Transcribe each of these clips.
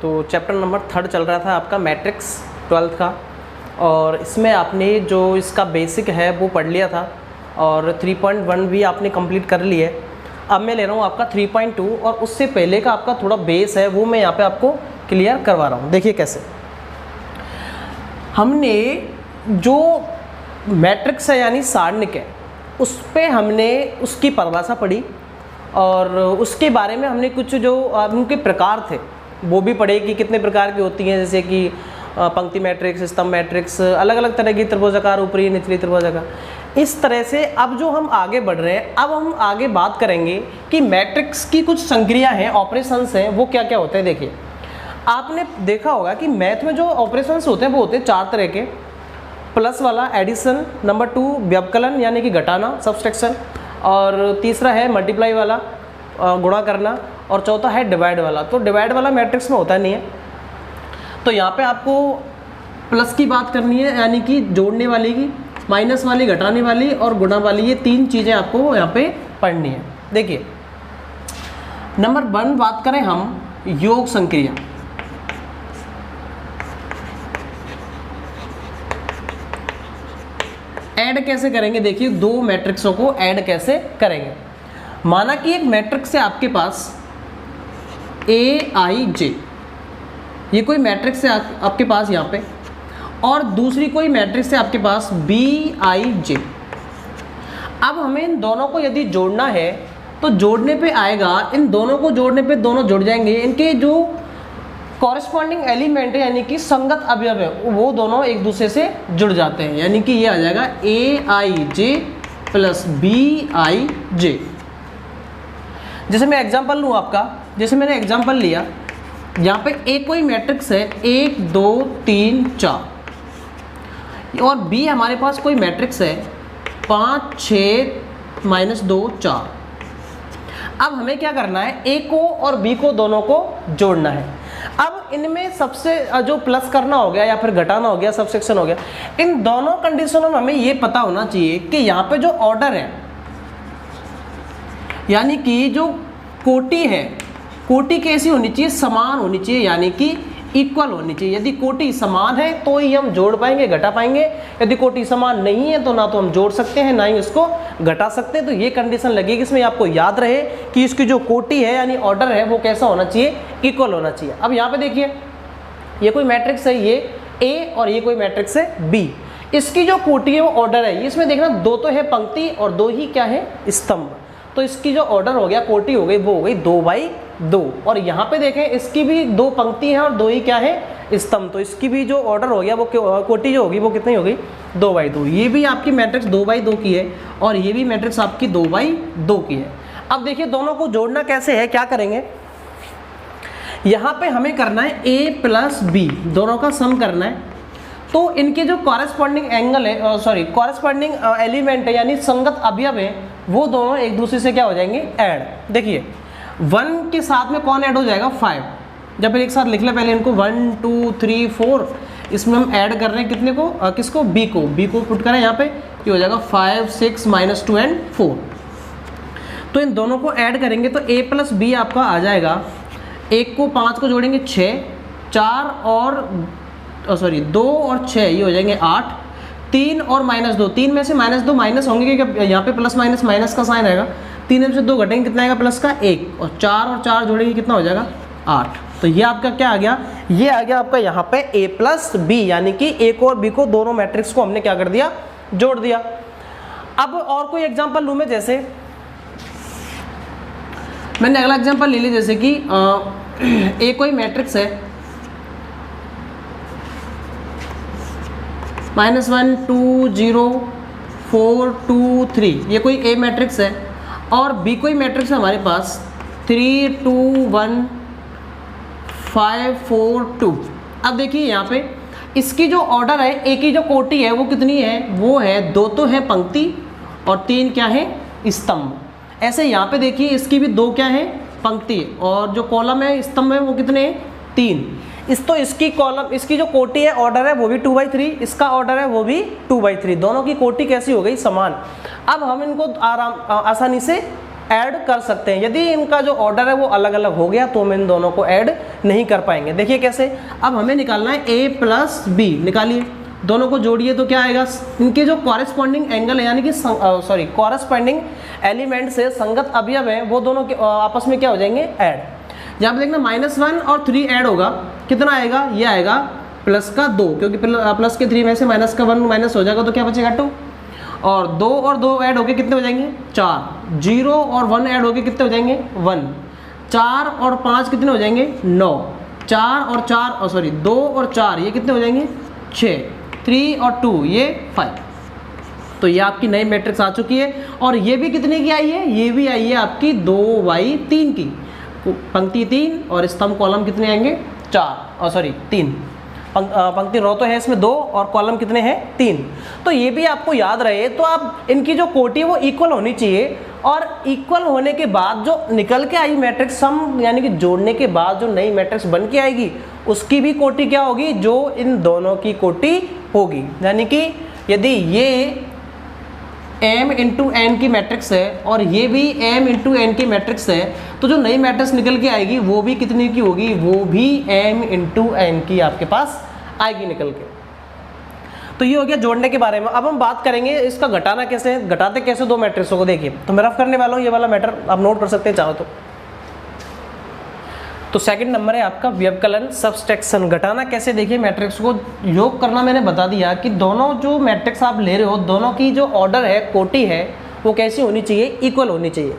तो chapter number 3 चल रहा था आपका मैट्रिक्स 12th का, और इसमें आपने जो इसका बेसिक है वो पढ़ लिया था और 3.1 भी आपने कंप्लीट कर लिया है। अब मैं ले रहा हूँ आपका 3.2 और उससे पहले का आपका थोड़ा बेस है वो मैं यहाँ पे आपको क्लियर करवा रहा हूँ। देखिए कैसे हमने जो मैट्रिक्स है यानी सारणिक है उस पर हमने उसकी परिभाषा पढ़ी और उसके बारे में हमने कुछ जो उनके प्रकार थे वो भी पढ़े कि कितने प्रकार की होती हैं, जैसे कि पंक्ति मैट्रिक्स, स्तंभ मैट्रिक्स, अलग अलग तरह की त्रिभुजाकार, ऊपरी निचली त्रिभुजाकार। इस तरह से अब जो हम आगे बढ़ रहे हैं, अब हम आगे बात करेंगे कि मैट्रिक्स की कुछ संक्रिया हैं, ऑपरेशंस हैं, वो क्या क्या होते हैं। देखिए आपने देखा होगा कि मैथ में जो ऑपरेशंस होते हैं वो होते हैं 4 तरह के। प्लस वाला एडिशन, नंबर 2 व्यवकलन यानी कि घटाना सब्सट्रैक्शन, और तीसरा है मल्टीप्लाई वाला गुणा करना, और चौथा है डिवाइड वाला। तो डिवाइड वाला मैट्रिक्स में होता नहीं है। तो यहाँ पे आपको प्लस की बात करनी है यानी कि जोड़ने वाली की, माइनस वाली घटाने वाली और गुणा वाली, ये 3 चीज़ें आपको यहाँ पे पढ़नी है। देखिए नंबर 1 बात करें हम योग संक्रिया। ऐड कैसे करेंगे, देखिए 2 मैट्रिक्सों को ऐड कैसे करेंगे। माना कि एक मैट्रिक्स है आपके पास AIJ, ये कोई मैट्रिक्स है आपके पास यहाँ पे, और दूसरी कोई मैट्रिक्स है आपके पास BIJ। अब हमें इन दोनों को यदि जोड़ना है तो जोड़ने पे आएगा, इन दोनों को जोड़ने पे दोनों जुड़ जाएंगे। इनके जो कॉरेस्पॉन्डिंग एलिमेंट है यानी कि संगत अवयव है वो दोनों एक दूसरे से जुड़ जाते हैं, यानी कि ये आ जाएगा AIJ प्लस BIJ। जैसे मैं एग्जांपल लूँ आपका, जैसे मैंने एग्जांपल लिया, यहाँ पे एक कोई मैट्रिक्स है 1 2 3 4 और B हमारे पास कोई मैट्रिक्स है 5 6 -2 4। अब हमें क्या करना है, A को और B को दोनों को जोड़ना है। अब इनमें सबसे जो प्लस करना हो गया या फिर घटाना हो गया, सबसेक्शन हो गया, इन दोनों कंडीशनों में हमें ये पता होना चाहिए कि यहाँ पे जो ऑर्डर है यानी कि जो कोटि है, कोटि कैसी होनी चाहिए, समान होनी चाहिए, यानी कि इक्वल होनी चाहिए। यदि कोटि समान है तो ही हम जोड़ पाएंगे, घटा पाएंगे। यदि कोटि समान नहीं है तो ना तो हम जोड़ सकते हैं ना ही उसको घटा सकते हैं। तो ये कंडीशन लगेगी, इसमें आपको याद रहे कि इसकी जो कोटि है यानी ऑर्डर है वो कैसा होना चाहिए, इक्वल होना चाहिए। अब यहाँ पे देखिए ये कोई मैट्रिक्स है, ये A और ये कोई मैट्रिक्स है B। इसकी जो कोटि है वो ऑर्डर है, इसमें देखना 2 तो है पंक्ति और 2 ही क्या है, स्तंभ। तो इसकी जो ऑर्डर हो गया, कोटि हो गई, वो हो गई 2/2। और यहाँ पे देखें इसकी भी 2 पंक्ति हैं और 2 ही क्या है, स्तंभ। तो इसकी भी जो ऑर्डर हो गया वो कोटि जो होगी वो कितनी होगी, 2/2। ये भी आपकी मैट्रिक्स 2/2 की है और ये भी मैट्रिक्स आपकी 2/2 की है। अब देखिए दोनों को जोड़ना कैसे है, क्या करेंगे, यहाँ पे हमें करना है A प्लस B, दोनों का सम करना है। तो इनके जो कॉरेस्पॉन्डिंग एंगल है, सॉरी कॉरेस्पॉन्डिंग एलिमेंट है यानी संगत अवयव है, वो दोनों एक दूसरे से क्या हो जाएंगे, ऐड। देखिए 1 के साथ में कौन ऐड हो जाएगा, 5। जब फिर एक साथ लिख ले पहले इनको, 1 2 3 4, इसमें हम ऐड कर रहे हैं कितने को, किसको, B को पुट करें यहाँ पे, ये हो जाएगा 5 6 -2 एंड 4। तो इन दोनों को ऐड करेंगे तो A प्लस B आपका आ जाएगा, 1 को 5 को जोड़ेंगे 6, 4 और 2 और 6 ये हो जाएंगे 8, 3 और -2, 3 में से -2 माइनस होंगे क्योंकि यहाँ पे प्लस माइनस माइनस का साइन आएगा, 3 में से 2 घटेंगे, कितना आएगा प्लस का 1, और 4 जोड़ेंगे कितना हो जाएगा 8। तो ये आपका क्या आ गया, ये आ गया आपका यहाँ पे A प्लस B, यानी कि A को और B को दोनों मैट्रिक्स को हमने क्या कर दिया, जोड़ दिया। अब और कोई एग्जाम्पल लूँ मैं, जैसे मैंने अगला एग्जाम्पल ले लिया, जैसे कि A कोई मैट्रिक्स है -1 2 0 4 2 3, ये कोई A मैट्रिक्स है, और B कोई मैट्रिक्स है हमारे पास 3 2 1 5 4 2। अब देखिए यहाँ पे इसकी जो ऑर्डर है, A की जो कोटि है वो कितनी है, वो है 2 तो है पंक्ति और 3 क्या है, स्तंभ। ऐसे यहाँ पे देखिए इसकी भी 2 क्या है, पंक्ति, और जो कॉलम है, स्तंभ है, वो कितने हैं, 3। तो इसकी कॉलम, इसकी जो कोटि है, ऑर्डर है, वो भी 2/3, इसका ऑर्डर है वो भी 2/3, दोनों की कोटि कैसी हो गई, समान। अब हम इनको आसानी से ऐड कर सकते हैं। यदि इनका जो ऑर्डर है वो अलग अलग हो गया तो हम इन दोनों को ऐड नहीं कर पाएंगे। देखिए कैसे, अब हमें निकालना है a प्लस बी, निकालिए, दोनों को जोड़िए तो क्या आएगा, इनके जो कॉरेस्पॉन्डिंग एंगल है यानी कि कॉरेस्पॉन्डिंग एलिमेंट से संगत अवयव है वो दोनों आपस में क्या हो जाएंगे, ऐड। यहाँ पे देखना -1 और 3 ऐड होगा, कितना आएगा, ये आएगा प्लस का 2, क्योंकि प्लस के 3 में से माइनस का 1 माइनस हो जाएगा तो क्या बचेगा 2, और 2 और 2 ऐड होके कितने हो जाएंगे 4, 0 और 1 ऐड होके कितने हो जाएंगे 1, 4 और 5 कितने हो जाएंगे 9, 4 और 4 2 और 4 ये कितने हो जाएंगे 6, 3 और 2 ये 5। तो ये आपकी नई मैट्रिक्स आ चुकी है। और ये भी कितने की आई है, ये भी आई है आपकी 2/3 की, पंक्ति 3 और स्तंभ कॉलम कितने आएंगे 3, पंक्ति रो तो है इसमें 2 और कॉलम कितने हैं 3। तो ये भी आपको याद रहे, तो आप इनकी जो कोटि है वो इक्वल होनी चाहिए, और इक्वल होने के बाद जो निकल के आई मैट्रिक्स, सम यानी कि जोड़ने के बाद जो नई मैट्रिक्स बन के आएगी उसकी भी कोटि क्या होगी, जो इन दोनों की कोटि होगी। यानी कि यदि ये m इंटू एन की मैट्रिक्स है और ये भी m इंटू एन की मैट्रिक्स है, तो जो नई मैट्रिक्स निकल के आएगी वो भी कितने की होगी, वो भी m इंटू एन की आपके पास आएगी निकल के। तो ये हो गया जोड़ने के बारे में। अब हम बात करेंगे इसका घटाना कैसे, घटाते कैसे दो मैट्रिक्सों को। देखिए तो मैं रफ करने वाला हूँ, ये वाला मैटर आप नोट कर सकते हैं चाहो तो सेकंड नंबर है आपका व्यवकलन सब्सट्रैक्शन, घटाना कैसे। देखिए मैट्रिक्स को योग करना मैंने बता दिया कि दोनों जो मैट्रिक्स आप ले रहे हो दोनों की जो ऑर्डर है, कोटि है, वो कैसी होनी चाहिए, इक्वल होनी चाहिए।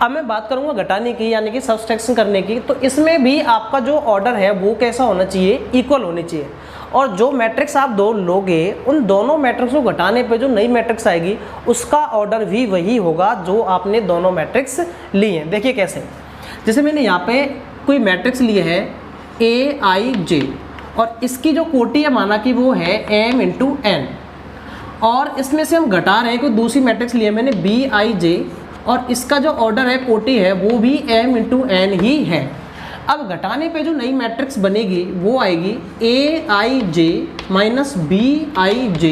अब मैं बात करूंगा घटाने की यानी कि सब्सट्रैक्शन करने की, तो इसमें भी आपका जो ऑर्डर है वो कैसा होना चाहिए, इक्वल होनी चाहिए। और जो मैट्रिक्स आप दो लोगे उन दोनों मैट्रिक्स को घटाने पे जो नई मैट्रिक्स आएगी उसका ऑर्डर भी वही होगा जो आपने दोनों मैट्रिक्स लिए हैं। देखिए कैसे, जैसे मैंने यहाँ पे कोई मैट्रिक्स लिए है AIJ और इसकी जो कोटि है माना कि वो है m इंटू एन, और इसमें से हम घटा रहे हैं कोई दूसरी मैट्रिक्स लिए मैंने BIJ और इसका जो ऑर्डर है, कोटि है, वो भी m इंटू एन ही है। अब घटाने पे जो नई मैट्रिक्स बनेगी वो आएगी AIJ माइनस BIJ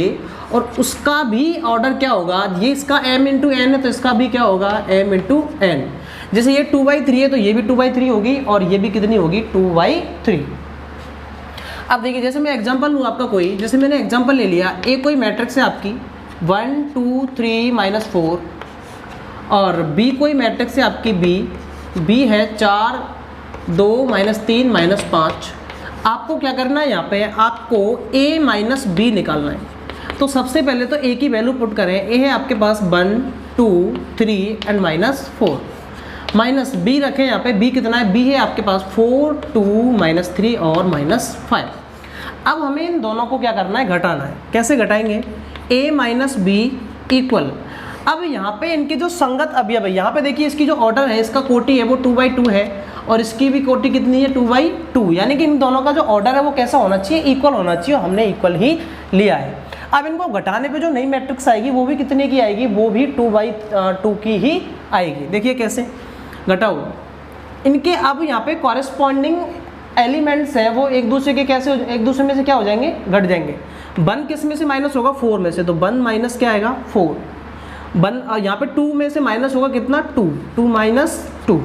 और उसका भी ऑर्डर क्या होगा, ये इसका m इंटू एन है तो इसका भी क्या होगा m इंटू एन। जैसे ये 2/3 है तो ये भी 2/3 होगी और ये भी कितनी होगी 2/3। अब देखिए जैसे मैं एग्जांपल लूँ आपका कोई, जैसे मैंने एग्जांपल ले लिया, ए कोई मैट्रिक्स है आपकी 1 2 3 -4 और बी कोई मैट्रिक्स है आपकी बी है 4 2 -3 -5। आपको क्या करना है, यहाँ पे आपको a माइनस बी निकालना है। तो सबसे पहले तो a की वैल्यू पुट करें, a है आपके पास 1 2 3 एंड -4, माइनस बी रखें यहाँ पे, बी कितना है, बी है आपके पास 4 2 -3 और -5। अब हमें इन दोनों को क्या करना है, घटाना है। कैसे घटाएंगे, a माइनस बी इक्वल, अब यहाँ पे इनके जो संगत अवयव है, यहाँ पे देखिए इसकी जो ऑर्डर है, इसका कोटि है वो 2/2 है और इसकी भी कोटि कितनी है 2/2, यानी कि इन दोनों का जो ऑर्डर है वो कैसा होना चाहिए, इक्वल होना चाहिए। हमने इक्वल ही लिया है। अब इनको घटाने पे जो नई मैट्रिक्स आएगी वो भी कितने की आएगी, वो भी 2/2 की ही आएगी। देखिए कैसे घटाओ इनके, अब यहाँ पे कॉरेस्पॉन्डिंग एलिमेंट्स हैं वो एक दूसरे के कैसे एक दूसरे में से क्या हो जाएंगे, घट जाएंगे। 1 किस में से माइनस होगा, 4 में से, तो 1 माइनस क्या आएगा 4, 1 यहाँ पे 2 में से माइनस होगा कितना 2, 2 माइनस 2,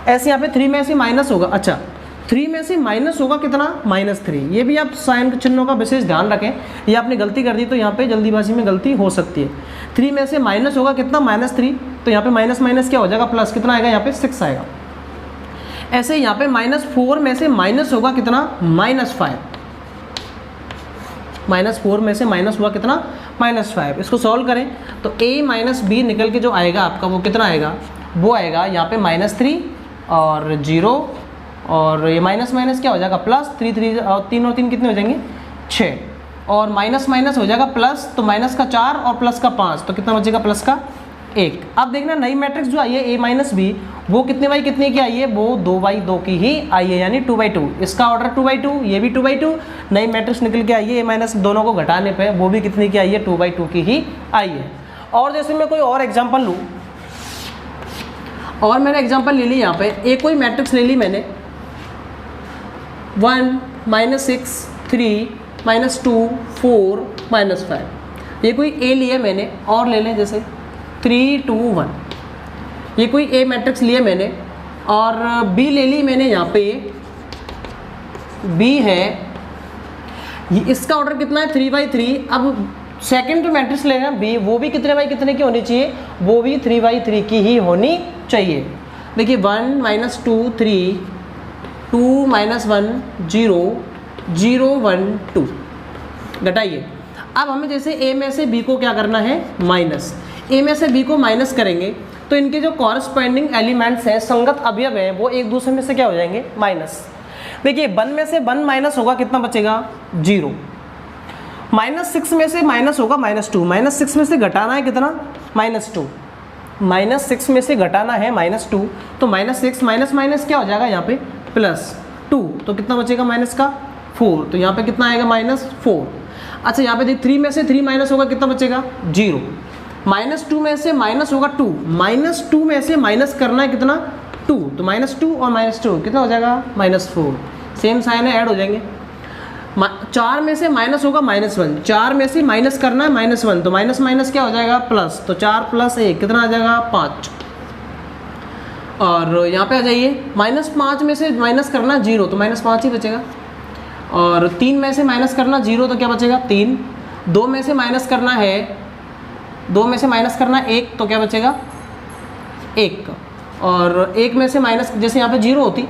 ऐसे यहाँ पे 3 में से माइनस होगा, अच्छा 3 में से माइनस होगा कितना -3। ये भी आप साइन चिन्हों का विशेष ध्यान रखें, ये आपने गलती कर दी तो यहाँ पे जल्दीबाजी में गलती हो सकती है। 3 में से माइनस होगा कितना -3, तो यहाँ पे माइनस माइनस क्या हो जाएगा प्लस, कितना आएगा यहाँ पे 6 आएगा। ऐसे यहाँ पे -4 में से माइनस होगा कितना -5, -4 में से माइनस हुआ कितना -5। इसको सॉल्व करें तो a माइनस बी निकल के जो आएगा आपका वो कितना आएगा, वो आएगा यहाँ पे -3 और 0 और ये माइनस माइनस क्या हो जाएगा प्लस, 3 और 3 कितने हो जाएंगे 6 और माइनस माइनस हो जाएगा प्लस, तो माइनस का 4 और प्लस का 5, तो कितना बचेगा प्लस का 1। अब देखना नई मैट्रिक्स जो आई है a माइनस बी वो कितने बाई कितने की आई है, वो 2/2 की ही आई है, यानी 2/2। इसका ऑर्डर 2/2, ये भी 2/2, नई मैट्रिक्स निकल के आई है a माइनस, दोनों को घटाने पे वो भी कितने की आई है 2/2 की ही आई है। और जैसे मैं कोई और एग्जाम्पल लूँ, और मैंने एग्जाम्पल ले ली यहाँ पे, एक कोई मैट्रिक्स ले ली मैंने 1 -6 3 -2 4 -5, ये कोई a लिया मैंने, और ले लें जैसे 3 2 1। ये कोई ए मैट्रिक्स लिया मैंने और बी ले ली मैंने, यहाँ पे बी है, इसका ऑर्डर कितना है 3×3। अब सेकंड जो मैट्रिक्स ले रहे हैं बी, वो भी कितने बाई कितने की होनी चाहिए, वो भी 3×3 की ही होनी चाहिए। देखिए 1 - 2 3, 2 - 1 0, 0 1 2, घटाइए। अब हमें जैसे ए में से बी को क्या करना है, माइनस, ए में से बी को माइनस करेंगे तो इनके जो कॉरस्पॉन्डिंग एलिमेंट्स हैं, संगत अवयव हैं, वो एक दूसरे में से क्या हो जाएंगे, माइनस। देखिए 1 में से 1 माइनस होगा, कितना बचेगा, 0। -6 में से माइनस होगा -2, -6 में से घटाना है कितना, -2, -6 में से घटाना है -2, तो -6 माइनस माइनस क्या हो जाएगा यहाँ पे, +2, तो कितना बचेगा माइनस का 4, तो यहाँ पे कितना आएगा -4। अच्छा यहाँ पे देख 3 में से 3 माइनस होगा, कितना बचेगा 0। -2 में से माइनस होगा 2, -2 में से माइनस करना है कितना 2, तो -2 और -2 कितना हो जाएगा -4, सेम साइन है, ऐड हो जाएंगे। 4 में से माइनस होगा -1, 4 में से माइनस करना है -1, तो माइनस माइनस क्या हो जाएगा प्लस, तो 4 + 1 कितना आ जाएगा 5। और यहाँ पे आ जाइए, -5 में से माइनस करना 0, तो -5 ही बचेगा। और 3 में से माइनस करना 0, तो क्या बचेगा 3। 2 में से माइनस करना है, 2 में से माइनस करना 1, तो क्या बचेगा 1। और 1 में से माइनस, जैसे यहाँ पे 0 होती,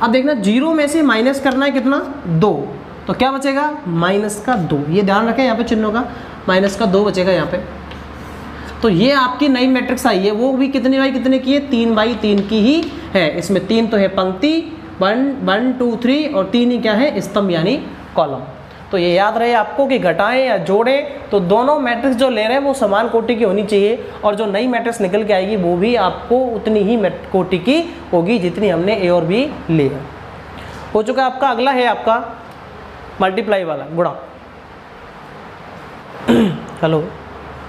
अब देखना 0 में से माइनस करना है कितना 2, तो क्या बचेगा -2। ये ध्यान रखें यहाँ पे चिन्हों का, -2 बचेगा यहाँ पे। तो ये आपकी नई मैट्रिक्स आई है, वो भी कितने बाई कितने की है, 3×3 की ही है। इसमें 3 तो है पंक्ति, 1 1 2 3, और 3 ही क्या है, स्तंभ यानी कॉलम। तो ये याद रहे आपको कि घटाएं या जोड़ें तो दोनों मैट्रिक्स जो ले रहे हैं वो समान कोटि की होनी चाहिए, और जो नई मैट्रिक्स निकल के आएगी वो भी आपको उतनी ही कोटि की होगी जितनी हमने ए और बी ली है। हो चुका आपका। अगला है आपका मल्टीप्लाई वाला, गुणा। Hello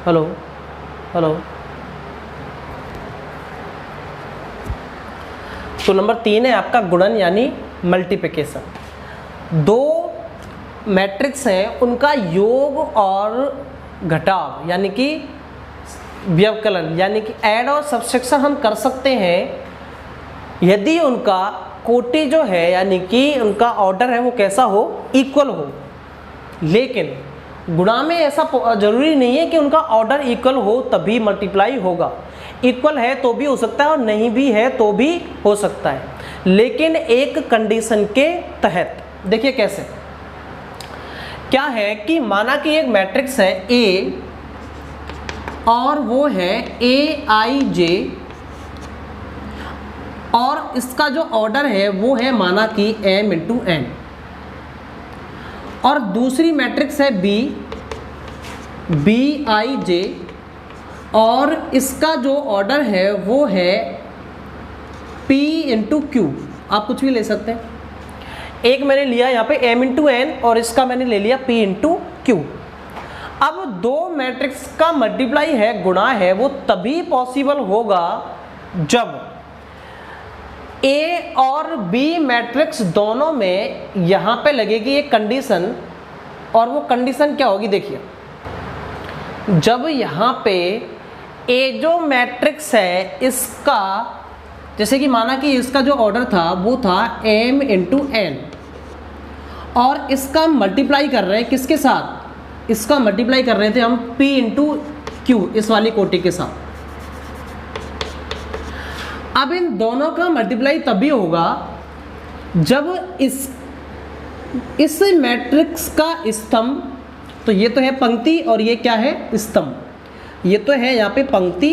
hello hello. तो नंबर 3 है आपका गुणन यानी मल्टीप्लिकेशन। दो मैट्रिक्स हैं, उनका योग और घटाव यानी कि व्यवकलन यानी कि ऐड और सब्सट्रैक्शन हम कर सकते हैं यदि उनका कोटि जो है यानी कि उनका ऑर्डर है वो कैसा हो, इक्वल हो। लेकिन गुणा में ऐसा जरूरी नहीं है कि उनका ऑर्डर इक्वल हो तभी मल्टीप्लाई होगा। इक्वल है तो भी हो सकता है और नहीं भी है तो भी हो सकता है, लेकिन एक कंडीशन के तहत। देखिए कैसे, क्या है कि माना कि एक मैट्रिक्स है A और वो है Aij, और इसका जो ऑर्डर है वो है माना कि m×n, और दूसरी मैट्रिक्स है B Bij, और इसका जो ऑर्डर है वो है P×Q। आप कुछ भी ले सकते हैं। एक मैंने लिया यहाँ पे m×n और इसका मैंने ले लिया P×Q। अब दो मैट्रिक्स का मल्टीप्लाई है, गुणा है, वो तभी पॉसिबल होगा जब A और B मैट्रिक्स दोनों में यहाँ पे लगेगी एक कंडीशन, और वो कंडीशन क्या होगी देखिए। जब यहाँ पे A जो मैट्रिक्स है इसका, जैसे कि माना कि इसका जो ऑर्डर था वो था m×n, और इसका मल्टीप्लाई कर रहे हैं किसके साथ, इसका मल्टीप्लाई कर रहे थे हम P×Q इस वाली कोटि के साथ। अब इन दोनों का मल्टीप्लाई तभी होगा जब इस मैट्रिक्स का स्तंभ, तो ये तो है पंक्ति और ये क्या है स्तंभ, ये तो है यहाँ पे पंक्ति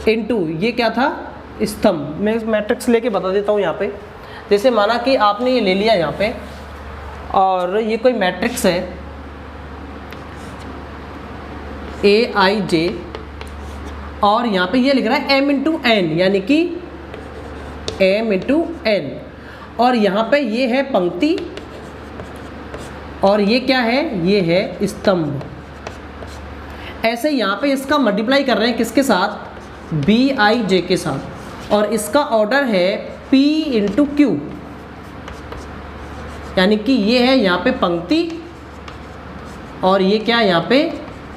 इनटू ये क्या था स्तंभ। मैं मैट्रिक्स लेके बता देता हूँ यहाँ पे। जैसे माना कि आपने ये ले लिया यहाँ पे, और ये कोई मैट्रिक्स है Aij, और यहाँ पे ये लिख रहा है m×n यानी कि m×n, और यहाँ पे ये है पंक्ति और ये क्या है, ये है स्तंभ। ऐसे यहाँ पे इसका मल्टीप्लाई कर रहे हैं किसके साथ, Bij के साथ, और इसका ऑर्डर है P×Q यानी कि ये है यहाँ पे पंक्ति और ये क्या है यहाँ पे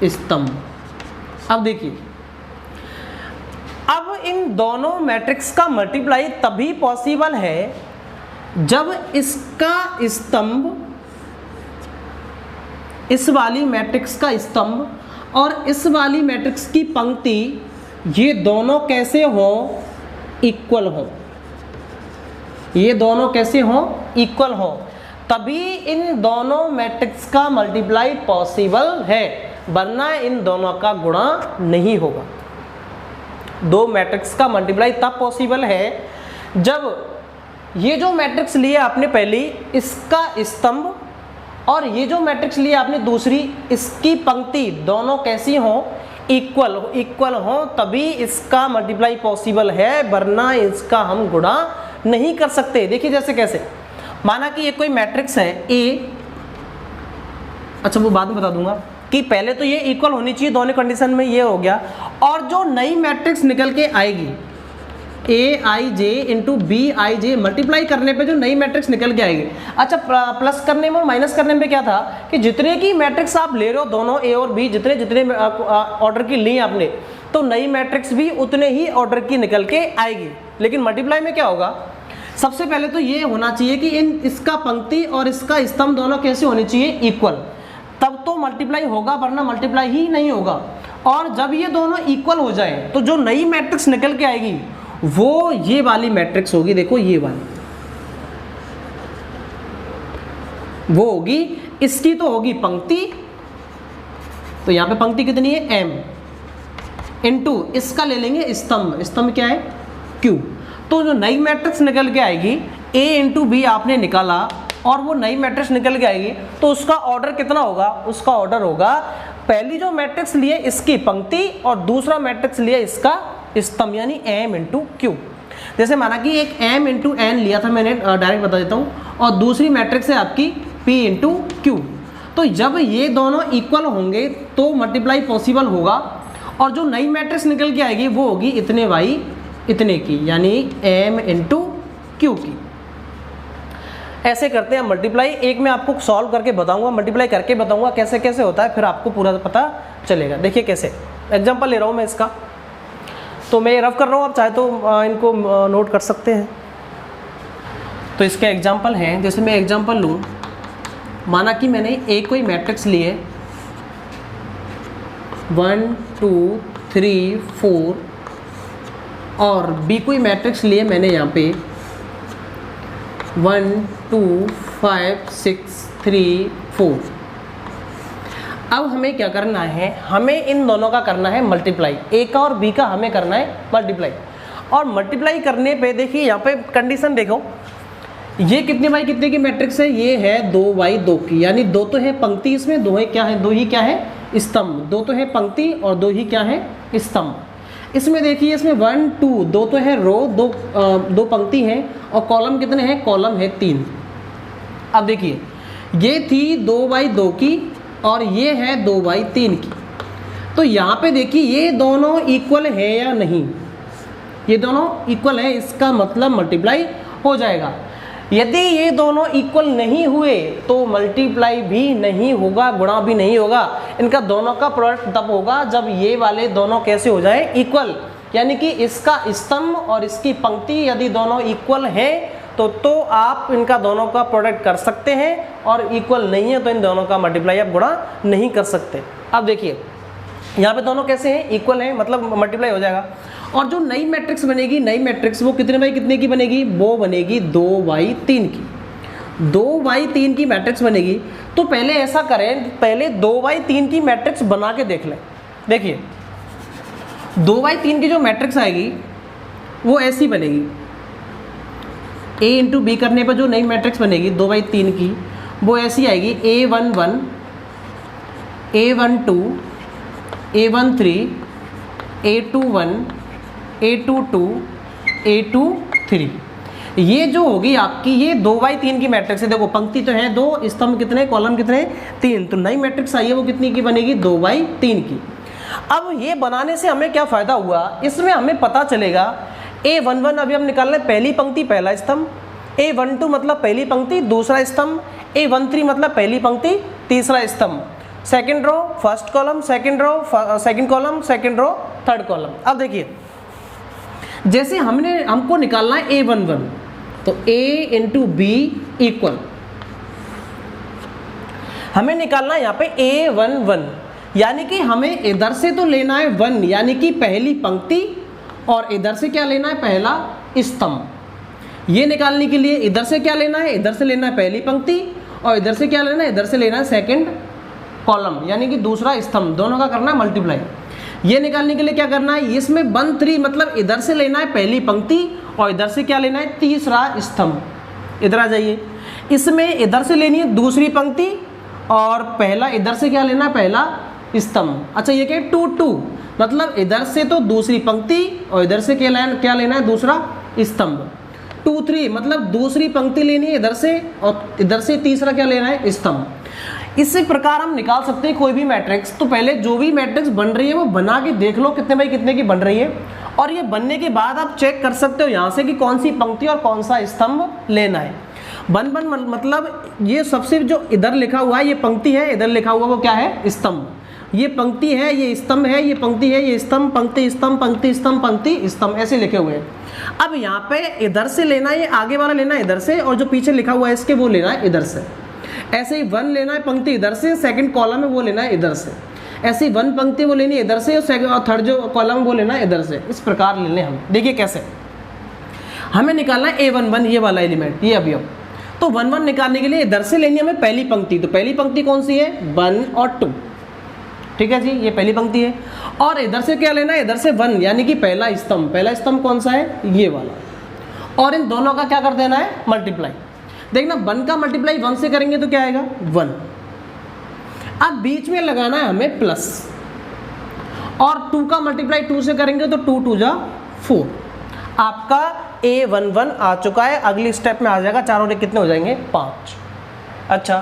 स्तंभ। अब देखिए, अब इन दोनों मैट्रिक्स का मल्टीप्लाई तभी पॉसिबल है जब इसका स्तंभ, इस वाली मैट्रिक्स का स्तंभ और इस वाली मैट्रिक्स की पंक्ति ये दोनों कैसे हो, इक्वल हो। ये दोनों कैसे हो, इक्वल हो, तभी इन दोनों मैट्रिक्स का मल्टीप्लाई पॉसिबल है, वरना इन दोनों का गुणा नहीं होगा। दो मैट्रिक्स का मल्टीप्लाई तब पॉसिबल है जब ये जो मैट्रिक्स लिया आपने पहली, इसका स्तंभ और ये जो मैट्रिक्स लिया आपने दूसरी, इसकी पंक्ति दोनों कैसी हो, इक्वल हो, तभी इसका मल्टीप्लाई पॉसिबल है, वरना इसका हम गुणा नहीं कर सकते। देखिए जैसे कैसे, माना कि ये कोई मैट्रिक्स है ए, अच्छा वो बाद में बता दूंगा कि पहले तो ये इक्वल होनी चाहिए, दोनों कंडीशन में ये हो गया, और जो नई मैट्रिक्स निकल के आएगी A I J into B I J, multiply करने पे जो नई मैट्रिक्स निकल के आएगी। अच्छा प्लस करने में और माइनस करने में क्या था कि जितने की मैट्रिक्स आप ले रहे हो, दोनों ए और बी जितने जितने ऑर्डर की ली आपने, तो नई मैट्रिक्स भी उतने ही ऑर्डर की निकल के आएगी। लेकिन मल्टीप्लाई में क्या होगा, सबसे पहले तो ये होना चाहिए कि इसका पंक्ति और इसका स्तंभ दोनों कैसे होने चाहिए, इक्वल, तब तो मल्टीप्लाई होगा, वरना मल्टीप्लाई ही नहीं होगा। और जब ये दोनों इक्वल हो जाए तो जो नई मैट्रिक्स निकल के आएगी वो ये वाली मैट्रिक्स होगी, देखो ये वाली, वो होगी, इसकी तो होगी पंक्ति, तो यहां पे पंक्ति कितनी है m, इनटू इसका ले लेंगे स्तंभ, स्तंभ क्या है q। तो जो नई मैट्रिक्स निकल के आएगी a इंटू बी आपने निकाला और वो नई मैट्रिक्स निकल के आएगी, तो उसका ऑर्डर कितना होगा, उसका ऑर्डर होगा पहली जो मैट्रिक्स लिए इसकी पंक्ति और दूसरा मैट्रिक्स लिए इसका स्तंभ, यानी m इंटू क्यू। जैसे माना कि एक m इंटू n लिया था मैंने, डायरेक्ट बता देता हूँ, और दूसरी मैट्रिक्स है आपकी p इंटू क्यू। तो जब ये दोनों इक्वल होंगे तो मल्टीप्लाई पॉसिबल होगा, और जो नई मैट्रिक्स निकल के आएगी वो होगी इतने y इतने की, यानी m इंटू क्यू की। ऐसे करते हैं मल्टीप्लाई। एक मैं आपको सॉल्व करके बताऊंगा, मल्टीप्लाई करके बताऊंगा कैसे कैसे होता है, फिर आपको पूरा पता चलेगा। देखिए कैसे, एग्जांपल ले रहा हूँ मैं इसका, तो मैं रफ कर रहा हूँ, आप चाहे तो इनको नोट कर सकते हैं। तो इसके एग्जांपल हैं, जैसे मैं एग्जांपल लूँ, माना कि मैंने एक कोई मैट्रिक्स लिए 1 2 3 4 और बी कोई मैट्रिक्स लिए मैंने यहाँ पे 1 2 5 6 3 4। अब हमें क्या करना है, हमें इन दोनों का करना है मल्टीप्लाई, ए का और बी का हमें करना है मल्टीप्लाई। और मल्टीप्लाई करने पे देखिए यहाँ पे कंडीशन देखो, ये कितने बाई कितने की मैट्रिक्स है, ये है 2 बाई 2 की, यानी दो तो है पंक्ति इसमें, दो ही क्या है स्तंभ, दो तो है पंक्ति और दो ही क्या है स्तंभ। इसमें देखिए इसमें 1 2 दो तो है रो, दो पंक्ति है, और कॉलम कितने हैं, कॉलम है 3। अब देखिए ये थी 2 बाई 2 की और ये है 2 बाई 3 की, तो यहाँ पे देखिए ये दोनों इक्वल है या नहीं, ये दोनों इक्वल है, इसका मतलब मल्टीप्लाई हो जाएगा। यदि ये दोनों इक्वल नहीं हुए तो मल्टीप्लाई भी नहीं होगा, गुणा भी नहीं होगा। इनका दोनों का प्रोडक्ट तब होगा जब ये वाले दोनों कैसे हो जाए, इक्वल, यानी कि इसका स्तंभ और इसकी पंक्ति यदि दोनों इक्वल हैं तो आप इनका दोनों का प्रोडक्ट कर सकते हैं, और इक्वल नहीं है तो इन दोनों का मल्टीप्लाई आप गुणा नहीं कर सकते। अब देखिए यहाँ पे दोनों कैसे हैं, इक्वल हैं, मतलब मल्टीप्लाई हो जाएगा। और जो नई मैट्रिक्स बनेगी, नई मैट्रिक्स वो कितने बाई कितने की बनेगी, वो बनेगी 2 बाई 3 की, 2 बाई 3 की मैट्रिक्स बनेगी। तो पहले ऐसा करें, पहले 2 बाई 3 की मैट्रिक्स बना के देख लें। देखिए 2 बाई 3 की जो मैट्रिक्स आएगी वो ऐसी बनेगी, a इंटू बी करने पर जो नई मैट्रिक्स बनेगी 2 बाई 3 की वो ऐसी आएगी, A11 A12 A13 A21 A22 A23। ये जो होगी आपकी, ये 2 बाई 3 की मैट्रिक्स है। देखो पंक्ति तो है 2, स्तंभ कितने, कॉलम कितने, 3, तो नई मैट्रिक्स आई है वो कितनी की बनेगी, 2 बाई 3 की। अब ये बनाने से हमें क्या फ़ायदा हुआ, इसमें हमें पता चलेगा A11 अभी हम निकाल रहे हैं पहली पंक्ति पहला स्तंभ, A12 मतलब पहली पंक्ति दूसरा स्तंभ, A13 मतलब पहली पंक्ति तीसरा स्तंभ, second row first column, second row second column, second row third column. अब देखिए जैसे हमको निकालना है A11, तो A इंटू बी इक्वल, हमें निकालना है यहाँ पे A11, यानी कि हमें इधर से तो लेना है 1 यानी कि पहली पंक्ति, और इधर से क्या लेना है, पहला स्तंभ। ये निकालने के लिए इधर से क्या लेना है, इधर से लेना है पहली पंक्ति, और इधर से क्या लेना है, इधर से लेना है सेकंड कॉलम यानी कि दूसरा स्तंभ, दोनों का करना है मल्टीप्लाई। ये निकालने के लिए क्या करना है, इसमें 1 3 मतलब इधर से लेना है पहली पंक्ति और इधर से क्या लेना है, तीसरा स्तंभ। इधर आ जाइए, इसमें इधर से लेनी है दूसरी पंक्ति और पहला इधर से क्या लेना है, पहला स्तंभ। अच्छा ये क्या है, 2 2 मतलब इधर से तो दूसरी पंक्ति और इधर से क्या लेना है, दूसरा स्तंभ। 2 3 मतलब दूसरी पंक्ति लेनी है इधर से और इधर से तीसरा क्या लेना है, स्तंभ। इसी प्रकार हम निकाल सकते हैं कोई भी मैट्रिक्स। तो पहले जो भी मैट्रिक्स बन रही है वो बना के देख लो कितने बाई कितने की बन रही है, और ये बनने के बाद आप चेक कर सकते हो यहाँ से कि कौन सी पंक्ति और कौन सा स्तंभ लेना है। मतलब ये सबसे जो इधर लिखा हुआ है ये पंक्ति है, इधर लिखा हुआ वो क्या है, स्तंभ। ये पंक्ति है, ये स्तंभ है, ये पंक्ति है, ये स्तंभ, पंक्ति स्तंभ, पंक्ति स्तंभ, पंक्ति स्तंभ, ऐसे लिखे हुए हैं। अब यहाँ पे इधर से लेना है, ये आगे वाला लेना है इधर से, और जो पीछे लिखा हुआ है इसके वो लेना है इधर से। ऐसे ही 1 लेना है पंक्ति इधर से, सेकंड कॉलम है वो लेना है इधर से। ऐसे ही 1 पंक्ति वो लेनी है इधर से और थर्ड जो कॉलम वो लेना है इधर से। इस प्रकार लेने हम, देखिए कैसे हमें निकालना है A11 ये वाला एलिमेंट, ये अवयव। तो 1 1 निकालने के लिए इधर से लेनी है हमें पहली पंक्ति। तो पहली पंक्ति कौन सी है, 1 और 2, ठीक है जी, ये पहली पंक्ति है। और इधर से क्या लेना है, इधर से 1 यानी कि पहला स्तंभ। पहला स्तंभ कौन सा है, ये वाला। और इन दोनों का क्या कर देना है, मल्टीप्लाई। देखना 1 का मल्टीप्लाई 1 से करेंगे तो क्या आएगा, 1। अब बीच में लगाना है हमें प्लस, और 2 का मल्टीप्लाई 2 से करेंगे तो 2 2 जा 4। आपका A11 आ चुका है। अगली स्टेप में आ जाएगा 4 और 1 कितने हो जाएंगे, 5। अच्छा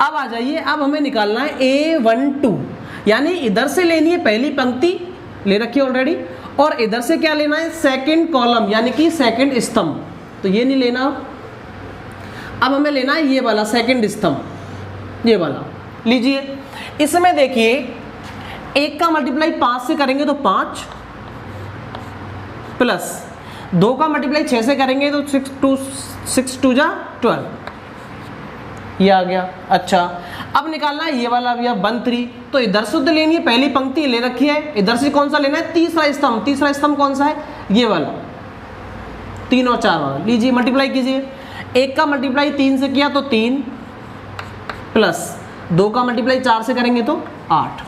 अब आ जाइए, अब हमें निकालना है A12 यानी इधर से लेनी है पहली पंक्ति, ले रखी है ऑलरेडी, और इधर से क्या लेना है, सेकंड कॉलम यानी कि सेकंड स्तंभ। तो ये नहीं लेना, अब हमें लेना है ये वाला सेकंड स्तंभ, ये वाला लीजिए। इसमें देखिए 1 का मल्टीप्लाई 5 से करेंगे तो 5, प्लस 2 का मल्टीप्लाई 6 से करेंगे तो 6 2 जा 12, ये आ गया। अच्छा अब निकालना है ये वाला भी, 1 3। तो इधर से तो लेनी है पहली पंक्ति, ले रखी है। इधर से कौन सा लेना है, तीसरा स्तंभ। तीसरा स्तंभ कौन सा है, ये वाला, 3 और 4 वाला। लीजिए मल्टीप्लाई कीजिए, 1 का मल्टीप्लाई 3 से किया तो 3, प्लस 2 का मल्टीप्लाई 4 से करेंगे तो 8।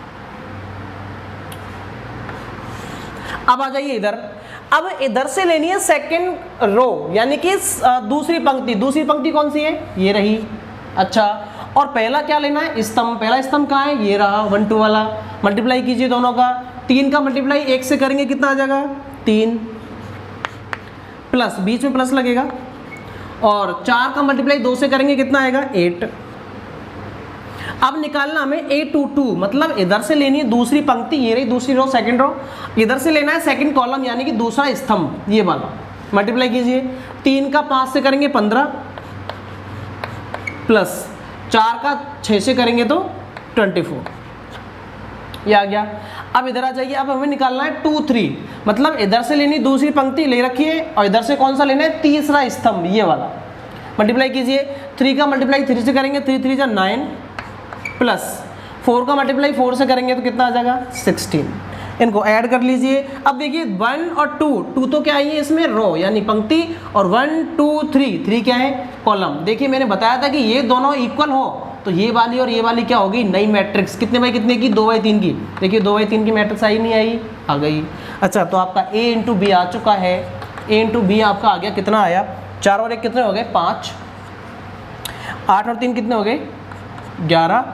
अब आ जाइए इधर, अब इधर से लेनी है सेकंड रो यानी कि दूसरी पंक्ति। दूसरी पंक्ति कौन सी है, ये रही। अच्छा और पहला क्या लेना है, स्तंभ। पहला स्तंभ कहाँ है, ये रहा 1 2 वाला। मल्टीप्लाई कीजिए दोनों का, 3 का मल्टीप्लाई 1 से करेंगे कितना आ जाएगा, 3, प्लस बीच में प्लस लगेगा, और 4 का मल्टीप्लाई 2 से करेंगे कितना आएगा, 8। अब निकालना हमें A22 मतलब इधर से लेनी है दूसरी पंक्ति, ये रही दूसरी रो, सेकंड रो। इधर से लेना है सेकंड कॉलम यानी कि दूसरा स्तंभ, ये वाला। मल्टीप्लाई कीजिए, 3 का 5 से करेंगे 15, प्लस 4 का 6 से करेंगे तो 24, ये आ गया। अब इधर आ जाइए, अब हमें निकालना है 2 3 मतलब इधर से लेनी दूसरी पंक्ति, ले रखी है, और इधर से कौन सा लेना है, तीसरा स्तंभ, ये वाला। मल्टीप्लाई कीजिए, 3 का मल्टीप्लाई 3 से करेंगे 3 3 जा 9, प्लस 4 का मल्टीप्लाई 4 से करेंगे तो कितना आ जाएगा, 16। इनको ऐड कर लीजिए। अब देखिए 1 और 2 तो क्या है इसमें, रो यानी पंक्ति, और 1 2 3 क्या है, कॉलम। देखिए मैंने बताया था कि ये दोनों इक्वल हो तो ये वाली और ये वाली क्या होगी, नई मैट्रिक्स। कितने बाई कितने की, 2 बाई 3 की। देखिए 2 बाई 3 की मैट्रिक्स आई नहीं आई, आ गई। अच्छा तो आपका A इंटू बी आ चुका है। A इंटू बी आपका आ गया, कितना आया, 4 और 1 कितने हो गए, 5, 8 और 3 कितने हो गए, 11,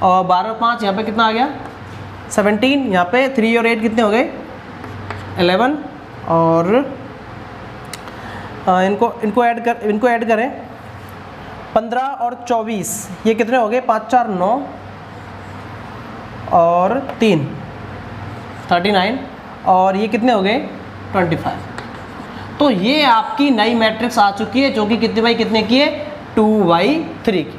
और 12 और 5 यहाँ पे कितना आ गया, 17। यहाँ पे 3 और 8 कितने हो गए, 11, और इनको ऐड करें 15 और 24 ये कितने हो गए, 5 4 9 और 3 39, और ये कितने हो गए, 25। तो ये आपकी नई मैट्रिक्स आ चुकी है जो कि कितने बाई कितने की है, 2/3 की।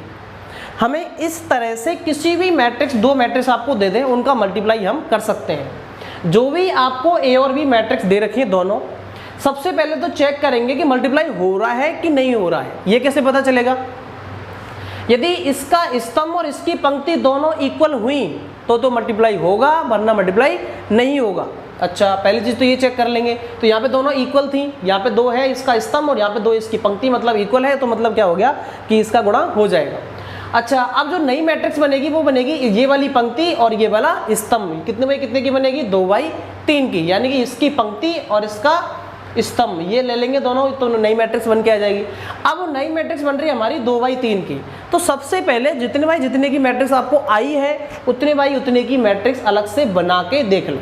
हमें इस तरह से किसी भी मैट्रिक्स, 2 मैट्रिक्स आपको दे दें उनका मल्टीप्लाई हम कर सकते हैं। जो भी आपको A और B मैट्रिक्स दे रखी है दोनों, सबसे पहले तो चेक करेंगे कि मल्टीप्लाई हो रहा है कि नहीं हो रहा है। ये कैसे पता चलेगा? यदि इसका स्तंभ और इसकी पंक्ति दोनों इक्वल हुई तो मल्टीप्लाई होगा, वरना मल्टीप्लाई नहीं होगा। अच्छा, पहली चीज तो ये चेक कर लेंगे। तो यहाँ पे दोनों इक्वल थी, यहाँ पे 2 है इसका स्तंभ और यहाँ पे 2 इसकी पंक्ति, मतलब इक्वल है, तो मतलब क्या हो गया कि इसका गुणा हो जाएगा। अच्छा, अब जो नई मैट्रिक्स बनेगी वो बनेगी ये वाली पंक्ति और ये वाला स्तंभ। कितने बाई कितने की बनेगी? 2/3 की, यानी कि इसकी पंक्ति और इसका स्तंभ ये ले लेंगे दोनों, तो नई मैट्रिक्स बन के आ जाएगी। अब नई मैट्रिक्स बन रही है हमारी 2/3 की। तो सबसे पहले जितने बाई जितने की मैट्रिक्स आपको आई है उतने बाई उतने की मैट्रिक्स अलग से बना के देख लो।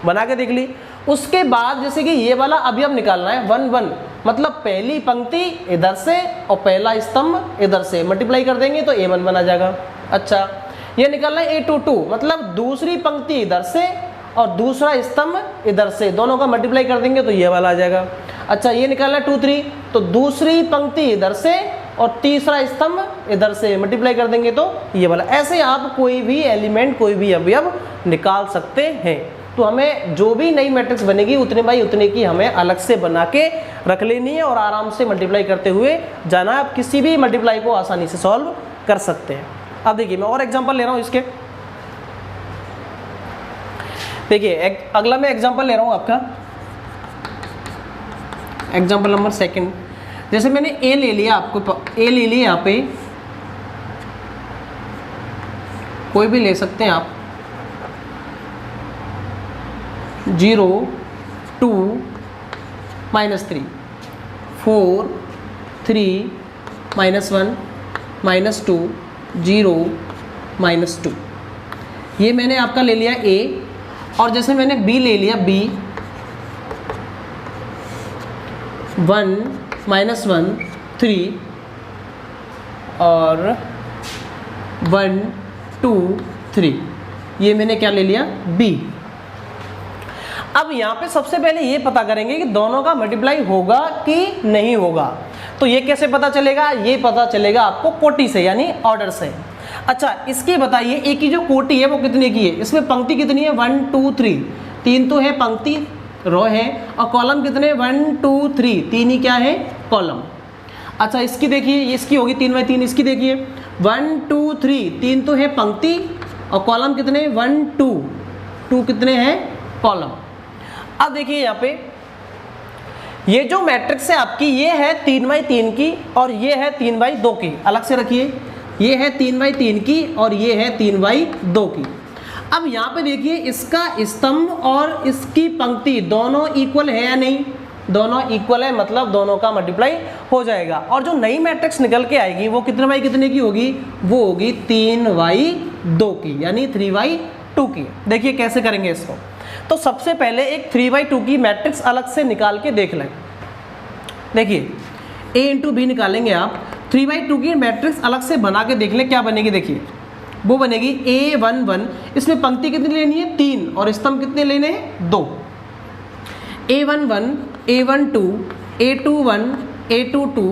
बना के देख ली, उसके बाद जैसे कि ये वाला अवयव निकालना है 1 1, मतलब पहली पंक्ति इधर से और पहला स्तंभ इधर से मल्टीप्लाई कर देंगे तो A1 बना जाएगा। अच्छा, ये निकालना है A2 2, मतलब दूसरी पंक्ति इधर से और दूसरा स्तंभ इधर से, दोनों का मल्टीप्लाई कर देंगे तो ये वाला आ जाएगा। अच्छा, ये निकालना है 2 3, तो दूसरी पंक्ति इधर से और तीसरा स्तंभ इधर से मल्टीप्लाई कर देंगे तो ये वाला। ऐसे आप कोई भी एलिमेंट, कोई भी अवयव निकाल सकते हैं। तो हमें जो भी नई मैट्रिक्स बनेगी उतने बाई उतने की हमें अलग से बना के रख लेनी है और आराम से मल्टीप्लाई करते हुए जाना है। आप किसी भी मल्टीप्लाई को आसानी से सॉल्व कर सकते हैं। अब देखिए, मैं और एग्जांपल ले रहा हूँ इसके। देखिए, अगला मैं एग्जांपल ले रहा हूँ आपका, एग्जांपल नंबर 2। जैसे मैंने ए ले लिया, आपको ए ले लिया, यहाँ पे कोई भी ले सकते हैं आप, 0 2 -3 4 3 -1 -2 0 -2। ये मैंने आपका ले लिया ए, और जैसे मैंने बी ले लिया, बी 1 -1 3 और 1 2 3, ये मैंने क्या ले लिया? बी। अब यहाँ पे सबसे पहले ये पता करेंगे कि दोनों का मल्टीप्लाई होगा कि नहीं होगा। तो ये कैसे पता चलेगा? ये पता चलेगा आपको कोटि से, यानी ऑर्डर से। अच्छा, इसकी बताइए, एक की जो कोटि है वो कितने की है? इसमें पंक्ति कितनी है? 1 2 3, 3 तो है पंक्ति, रो है, और कॉलम कितने? 1 2 3, 3 ही क्या है? कॉलम। अच्छा, इसकी देखिए, इसकी होगी 3/3। इसकी देखिए 1 2 3, 3 तो है पंक्ति और कॉलम कितने? 1 2, 2 कितने हैं? कॉलम। अब देखिए यहाँ पे ये जो मैट्रिक्स है आपकी, ये है 3/3 की और ये है 3/2 की। अलग से रखिए, ये है 3/3 की और ये है 3/2 की। अब यहाँ पे देखिए, इसका स्तंभ और इसकी पंक्ति दोनों इक्वल है या नहीं? दोनों इक्वल है, मतलब दोनों का मल्टीप्लाई हो जाएगा। और जो नई मैट्रिक्स निकल के आएगी वो कितने बाई कितने की होगी? वो होगी 3/2 की, यानी 3/2 की। देखिए कैसे करेंगे इसको। तो सबसे पहले एक 3/2 की मैट्रिक्स अलग से निकाल के देख लें। देखिए, a इंटू बी निकालेंगे आप, 3/2 की मैट्रिक्स अलग से बना के देख लें क्या बनेगी। देखिए, वो बनेगी A1 1, इसमें पंक्ति कितनी लेनी है? 3, और स्तंभ कितने लेने हैं? 2। A1 1, A1 2, A2 1, A2 2,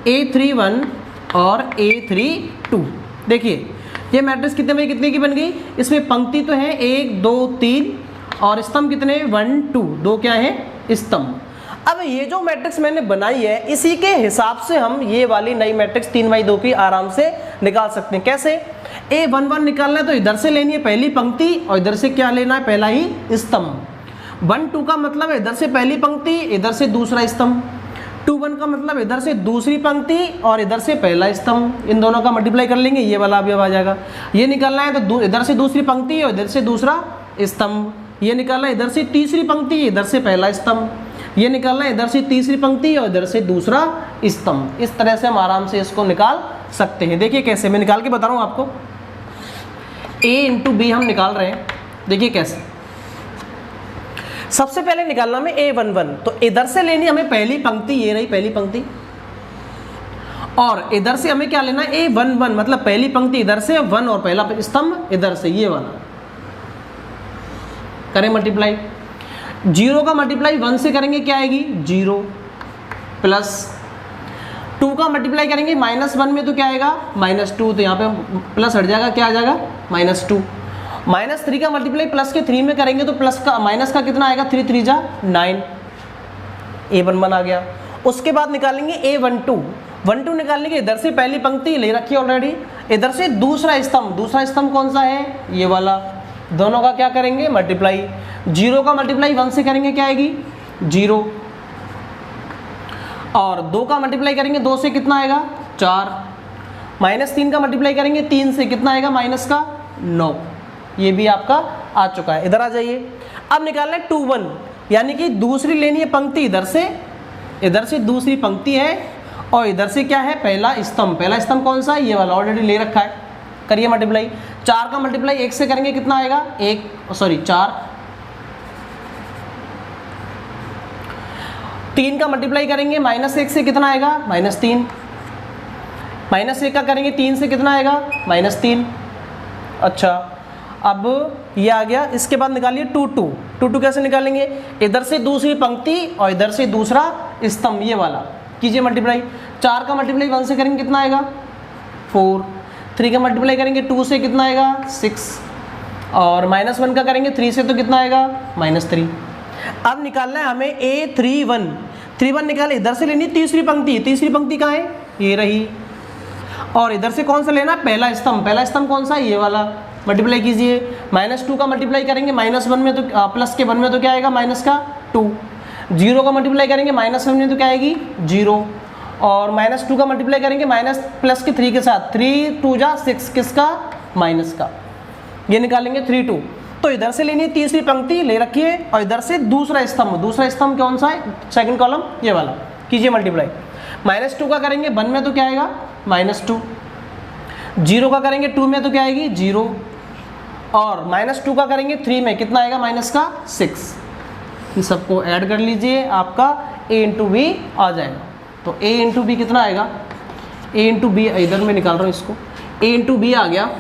A3 1 और A3 2। देखिए, ये मैट्रिक्स कितने में कितने की बन गई? इसमें पंक्ति तो है 1 2 3 और स्तंभ कितने? 1 2, 2 क्या है? स्तंभ। अब ये जो मैट्रिक्स मैंने बनाई है, इसी के हिसाब से हम ये वाली नई मैट्रिक्स 3/2 की आराम से निकाल सकते हैं। कैसे? A1 1 निकालना है तो इधर से लेनी है पहली पंक्ति और इधर से क्या लेना है? पहला ही स्तंभ। 1 2 का मतलब है इधर से पहली पंक्ति, इधर से दूसरा स्तंभ। 2 1 का मतलब इधर से दूसरी पंक्ति और इधर से पहला स्तंभ। इन दोनों का मल्टीप्लाई कर लेंगे, ये वाला अवयव आ जाएगा। ये निकालना है तो इधर से दूसरी पंक्ति और इधर से दूसरा स्तंभ। ये निकालना है इधर से तीसरी पंक्ति, इधर से पहला स्तंभ। ये निकालना है इधर से तीसरी पंक्ति और इधर से दूसरा स्तंभ। इस तरह से हम आराम से इसको निकाल सकते हैं। देखिए कैसे, मैं निकाल के बता रहा हूँ आपको। A इंटू बी हम निकाल रहे हैं। देखिए कैसे। सबसे पहले निकालना में A1 1, तो इधर से लेनी हमें पहली पंक्ति, ये रही पहली पंक्ति, और इधर से हमें क्या लेना है? A1 1, मतलब पहली पंक्ति इधर से 1 और पहला स्तंभ इधर से, ये वाला। करें मल्टीप्लाई। 0 का मल्टीप्लाई 1 से करेंगे, क्या आएगी? 0 प्लस 2 का मल्टीप्लाई करेंगे -1 में तो क्या आएगा? -2, तो यहाँ पे प्लस हट जाएगा, क्या आ जाएगा? -2। -3 का मल्टीप्लाई प्लस के 3 में करेंगे तो प्लस का माइनस का कितना आएगा? 3 3 जा 9। A11 आ गया। उसके बाद निकालेंगे A12, 12 निकालने के इधर से पहली पंक्ति ले रखी है ऑलरेडी, इधर से दूसरा स्तंभ, दूसरा स्तंभ कौन सा है, ये वाला, दोनों का क्या करेंगे मल्टीप्लाई, 0 का मल्टीप्लाई 1 से करेंगे क्या आएगी 0, और 2 का मल्टीप्लाई करेंगे 2 से कितना आएगा 4, -3 का मल्टीप्लाई करेंगे 3 से कितना आएगा माइनस का 9, ये भी आपका आ चुका है। इधर आ जाइए, अब निकालना है 2 1, यानी कि दूसरी लेनी है पंक्ति, इधर से दूसरी पंक्ति है और इधर से क्या है पहला स्तंभ, पहला स्तंभ कौन सा है ये वाला, ऑलरेडी ले रखा है, करिए मल्टीप्लाई, 4 का मल्टीप्लाई 1 से करेंगे कितना आएगा 4, 3 का मल्टीप्लाई करेंगे -1 से कितना आएगा -3, -1 का करेंगे 3 से कितना आएगा -3। अच्छा अब ये आ गया, इसके बाद निकालिए 2 2 कैसे निकालेंगे, इधर से दूसरी पंक्ति और इधर से दूसरा स्तंभ, ये वाला कीजिए मल्टीप्लाई, 4 का मल्टीप्लाई 1 से करेंगे कितना आएगा 4, 3 का मल्टीप्लाई करेंगे 2 से कितना आएगा 6, और -1 का करेंगे 3 से तो कितना आएगा -3। अब निकालना है हमें A31, 31 निकाले, इधर से लेनी तीसरी पंक्ति कहाँ है ये रही, और इधर से कौन सा लेना पहला स्तंभ कौन सा है ये वाला, मल्टीप्लाई कीजिए, -2 का मल्टीप्लाई करेंगे -1 में तो प्लस के 1 में तो क्या आएगा -2, 0 का मल्टीप्लाई करेंगे -1 में तो क्या आएगी 0, और -2 का मल्टीप्लाई करेंगे प्लस के 3 के साथ, 3 2 जा 6 किसका माइनस का, ये निकालेंगे 3 2। तो इधर से लेनी है तीसरी पंक्ति ले रखी है और इधर से दूसरा स्तंभ कौन सा है सेकंड कॉलम ये वाला, कीजिए मल्टीप्लाई, -2 का करेंगे 1 में तो क्या आएगा -2, 0 का करेंगे 2 में तो क्या आएगी 0, और -2 का करेंगे 3 में कितना आएगा -6, इन सबको ऐड कर लीजिए, आपका a इंटू बी आ जाएगा। तो a इंटू बी कितना आएगा, a इंटू बी इधर मैं निकाल रहा हूँ इसको, a इंटू बी आ गया,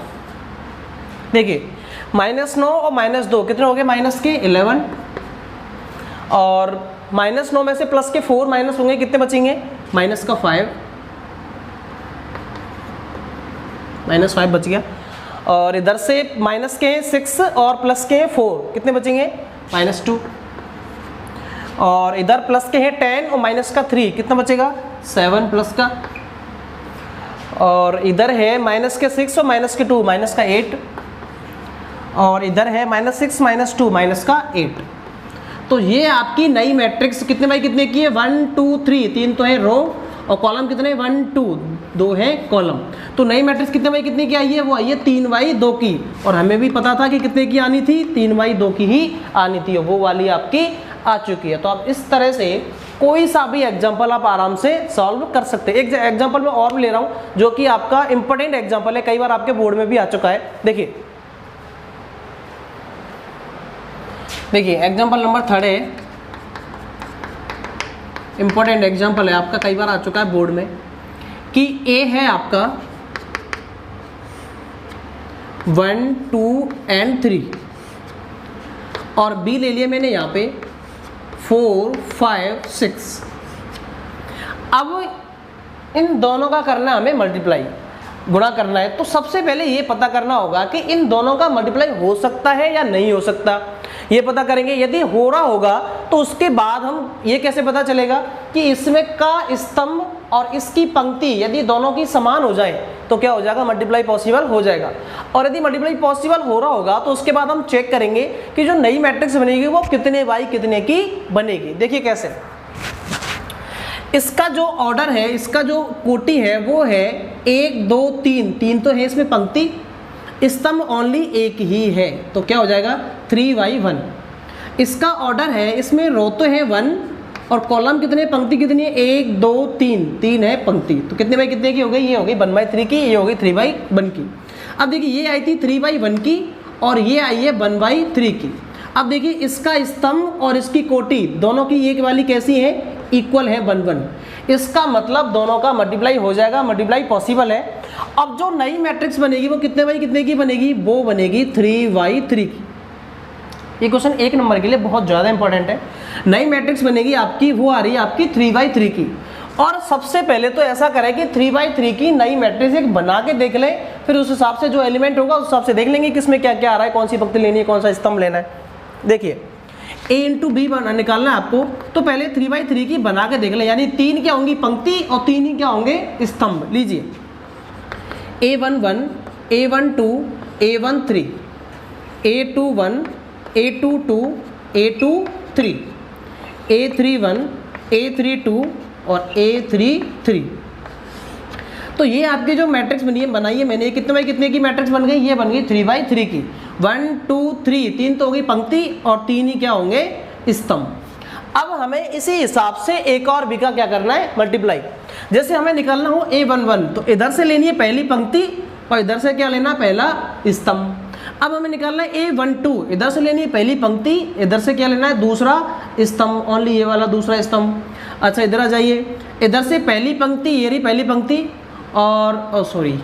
देखिए -9 और -2 कितने हो गए -11, और -9 में से प्लस के 4 माइनस होंगे कितने बचेंगे -5, -5 बच गया, और इधर से माइनस के 6 और प्लस के 4 कितने बचेंगे -2, और इधर प्लस के हैं 10 और माइनस का 3 कितना बचेगा 7 प्लस का, और इधर है माइनस के 6 और माइनस के 2 माइनस का 8, और इधर है -6 -2 माइनस का 8। तो ये आपकी नई मैट्रिक्स कितने बाई कितने की है 1 2 3, 3 तो है रो, और कॉलम कितने 1 2 2 है कॉलम। तो नई मैट्रिक्स कितने बाई कितने की आई है, वो आई है 3 बाई 2 की, और हमें भी पता था कि कितने की आनी थी 3 बाई 2 की ही आनी थी, और वो वाली आपकी आ चुकी है। तो आप इस तरह से कोई सा भी एग्जाम्पल आप आराम से सॉल्व कर सकते हैं। एक एग्जाम्पल मैं और भी ले रहा हूँ जो कि आपका इंपॉर्टेंट एग्जाम्पल है, कई बार आपके बोर्ड में भी आ चुका है। देखिए एग्जाम्पल नंबर 3 है, इंपॉर्टेंट एग्जाम्पल है आपका, कई बार आ चुका है बोर्ड में, कि ए है आपका 1 2 and 3 और बी ले लिया मैंने यहाँ पे 4 5 6। अब इन दोनों का करना हमें मल्टीप्लाई, गुणा करना है। तो सबसे पहले ये पता करना होगा कि इन दोनों का मल्टीप्लाई हो सकता है या नहीं हो सकता, ये पता करेंगे। यदि हो रहा होगा तो उसके बाद हम ये कैसे पता चलेगा कि इसमें का स्तंभ और इसकी पंक्ति यदि दोनों की समान हो जाए तो क्या हो जाएगा, मल्टीप्लाई पॉसिबल हो जाएगा। और यदि मल्टीप्लाई पॉसिबल हो रहा होगा तो उसके बाद हम चेक करेंगे कि जो नई मैट्रिक्स बनेगी वो कितने बाई कितने की बनेगी। देखिए कैसे, इसका जो ऑर्डर है, इसका जो कोटि है वो है 1 2 3, 3 तो है इसमें पंक्ति, स्तंभ ओनली एक ही है तो क्या हो जाएगा 3/1। इसका ऑर्डर है, इसमें रो तो है 1 और कॉलम कितने, पंक्ति कितनी है 1 2 3, 3 है पंक्ति, तो कितने बाई कितने की हो गई, ये हो गई 1/3 की, ये हो गई 3/1 की। अब देखिए ये आई थी 3/1 की और ये आई है 1/3 की। अब देखिए इसका स्तंभ और इसकी कोटि दोनों की एक वाली कैसी है, इक्वल है 1 1। इसका मतलब दोनों का मल्टीप्लाई हो जाएगा, मल्टीप्लाई पॉसिबल है। अब जो नई मैट्रिक्स बनेगी वो कितने बाई कितने की बनेगी, वो बनेगी 3/3 की। ये क्वेश्चन 1 नंबर के लिए बहुत ज़्यादा इंपॉर्टेंट है। नई मैट्रिक्स बनेगी आपकी, वो आ रही है आपकी 3/3 की। और सबसे पहले तो ऐसा करें कि 3/3 की नई मैट्रिक्स एक बना के देख लें, फिर उस हिसाब से जो एलिमेंट होगा उस हिसाब से देख लेंगे कि इसमें क्या क्या आ रहा है, कौन सी पंक्ति लेनी है, कौन सा स्तंभ लेना है। देखिए ए इंटू बी निकालना है आपको, तो पहले 3/3 की बना के देख लें, यानी 3 क्या होंगी पंक्ति और 3 ही क्या होंगे स्तंभ। लीजिए A11, A12, A13, A21, A22, A23, A31, A32 और A33। तो ये आपकी जो मैट्रिक्स बनाई है मैंने, कितने बाई कितने की मैट्रिक्स बन गई? ये बन गई 3/3 की। 1 2 3, 3 तो होगी पंक्ति और 3 ही क्या होंगे स्तंभ। अब हमें इसी हिसाब से एक और बी का क्या करना है मल्टीप्लाई। जैसे हमें निकालना हो A11, तो इधर से लेनी है पहली पंक्ति और इधर से क्या लेना पहला स्तंभ। अब हमें निकालना है A12, इधर से लेनी है पहली पंक्ति, इधर से क्या लेना है दूसरा स्तंभ, ओनली ये वाला दूसरा स्तंभ। अच्छा इधर आ जाइए, इधर से पहली पंक्ति, ये रही पहली पंक्ति, और सॉरी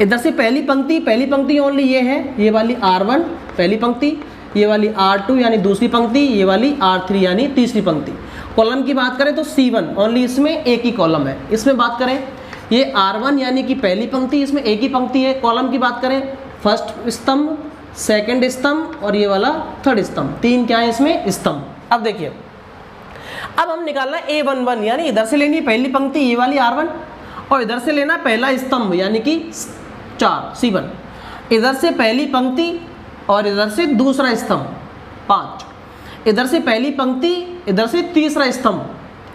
इधर से पहली पंक्ति ओनली ये है, ये वाली R1 पहली पंक्ति, ये वाली R2 यानी दूसरी पंक्ति, ये वाली R3 यानी तीसरी पंक्ति। कॉलम की बात करें तो C1 ओनली, इसमें एक ही कॉलम है। इसमें बात करें ये R1 यानी कि पहली पंक्ति, इसमें एक ही पंक्ति है। कॉलम की बात करें फर्स्ट स्तंभ, सेकंड स्तंभ और ये वाला थर्ड स्तंभ, 3 क्या है इसमें स्तंभ। अब देखिए, अब हम निकालना है A11 यानी इधर से लेनी है पहली पंक्ति ये वाली R1 और इधर से लेना पहला स्तंभ यानी कि 4 C1, इधर से पहली पंक्ति और इधर से दूसरा स्तंभ 5, इधर से पहली पंक्ति इधर से तीसरा स्तंभ।